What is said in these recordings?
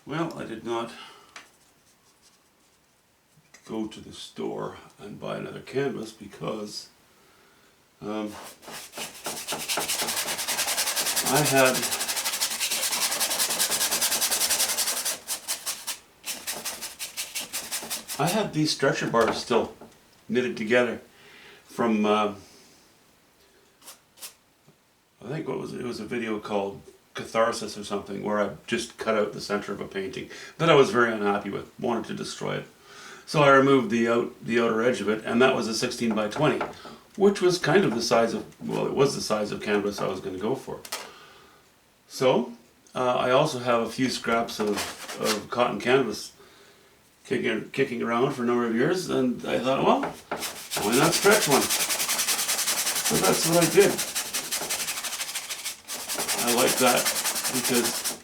Well, I did not go to the store and buy another canvas because I had these stretcher bars still knitted together from I think it was a video called Catharsis or something, where I just cut out the center of a painting that I was very unhappy with, wanted to destroy it. So I removed the outer edge of it, and that was a 16 by 20, which was kind of the size of, well, it was the size of canvas I was going to go for. So I also have a few scraps of cotton canvas kicking around for a number of years, and I thought, well, why not stretch one? So that's what I did. I like that because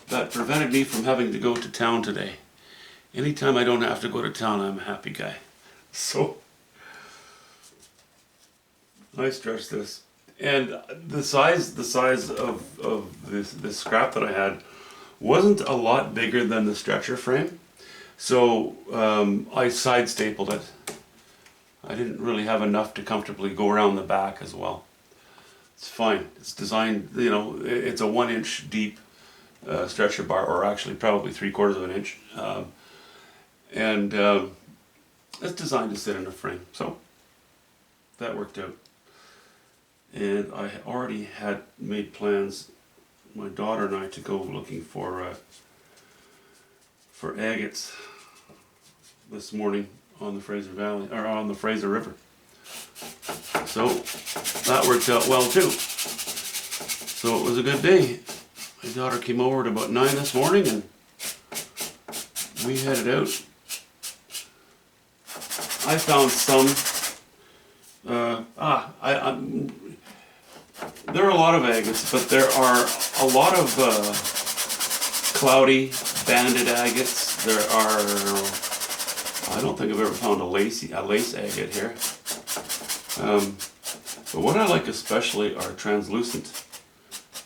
that prevented me from having to go to town today. Anytime I don't have to go to town, I'm a happy guy. So I stretched this, and the size of this scrap that I had wasn't a lot bigger than the stretcher frame, so I side stapled it. I didn't really have enough to comfortably go around the back as well. It's fine. It's designed, you know, it's a 1 inch deep stretcher bar, or actually probably 3/4 of an inch, and it's designed to sit in a frame. So that worked out. And I already had made plans, my daughter and I, to go looking for agates this morning on the Fraser Valley, or on the Fraser River. So that worked out well too. So it was a good day. My daughter came over at about 9 this morning, and we headed out. I found some. There are a lot of agates, but there are a lot of cloudy banded agates. There are. I don't think I've ever found a lace agate here. But what I like especially are translucent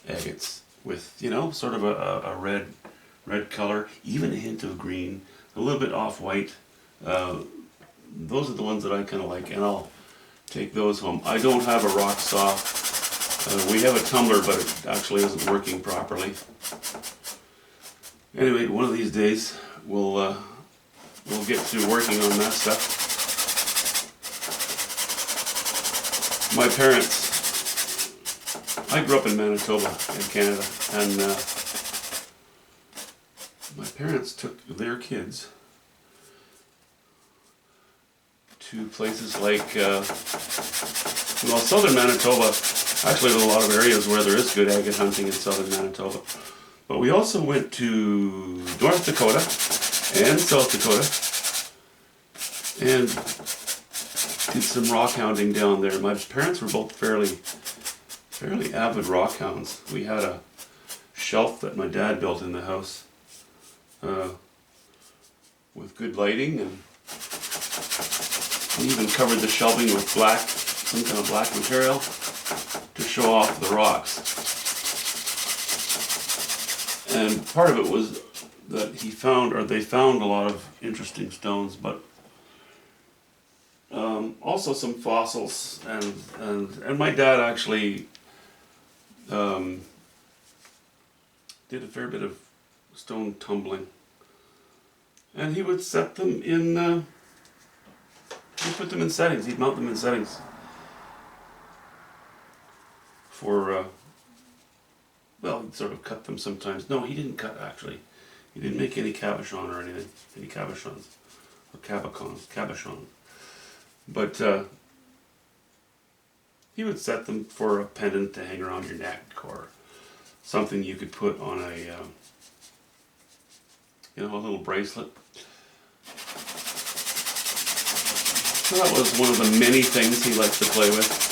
agates with, you know, sort of a red color, even a hint of green, a little bit off-white. Those are the ones that I kind of like, and I'll take those home. I don't have a rock saw. We have a tumbler, but it actually isn't working properly. Anyway, one of these days we'll get to working on that stuff. My parents, I grew up in Manitoba in Canada, and my parents took their kids to places like, well, southern Manitoba. Actually, there's a lot of areas where there is good agate hunting in southern Manitoba. But we also went to North Dakota and South Dakota and did some rock hounding down there. My parents were both fairly avid rock hounds. We had a shelf that my dad built in the house with good lighting, and we even covered the shelving with some kind of black material to show off the rocks. And part of it was that they found a lot of interesting stones, but also some fossils, and my dad actually did a fair bit of stone tumbling, and he would set them in, he'd put them in settings, he'd mount them in settings for, well, he'd sort of cut them sometimes. No, he didn't cut, actually. He didn't make any cabochon or anything, any cabochons, or cabochons. But he would set them for a pendant to hang around your neck, or something you could put on a, you know, a little bracelet. So that was one of the many things he liked to play with.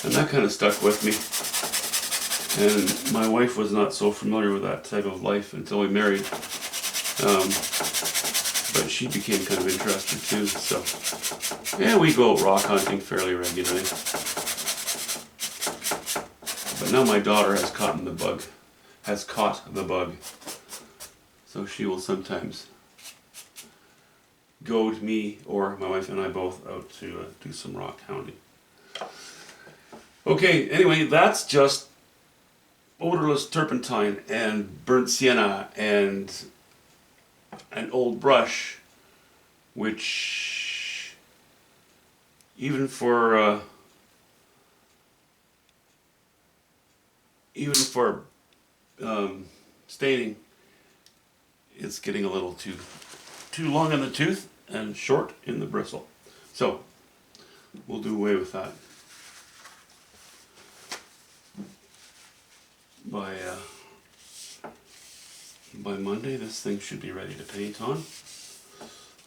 And that kind of stuck with me. And my wife was not so familiar with that type of life until we married. But she became kind of interested too, so yeah, we go out rock hunting fairly regularly. But now my daughter has caught the bug. So she will sometimes goad me or my wife and I both out to do some rock hounding. Okay, anyway, that's just odorless turpentine and burnt sienna and an old brush, which even for staining, it's getting a little too long in the tooth and short in the bristle. So we'll do away with that. By Monday, this thing should be ready to paint on.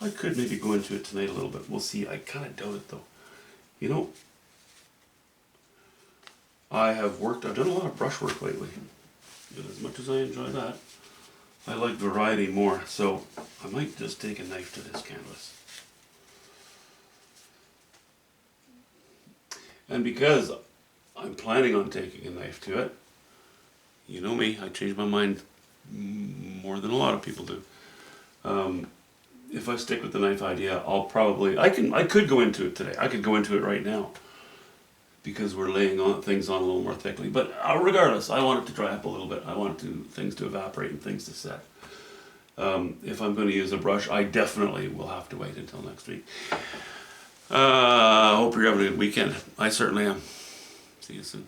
I could maybe go into it tonight a little bit. We'll see. I kind of doubt it though. You know, I've done a lot of brush work lately. And as much as I enjoy that, I like variety more. So I might just take a knife to this canvas. And because I'm planning on taking a knife to it, you know me, I change my mind more than a lot of people do. If I stick with the knife idea, I could go into it today. I could go into it right now because we're laying things on a little more thickly. But regardless, I want it to dry up a little bit. I want things to evaporate and things to set. If I'm going to use a brush, I definitely will have to wait until next week. I hope you're having a good weekend. I certainly am. See you soon.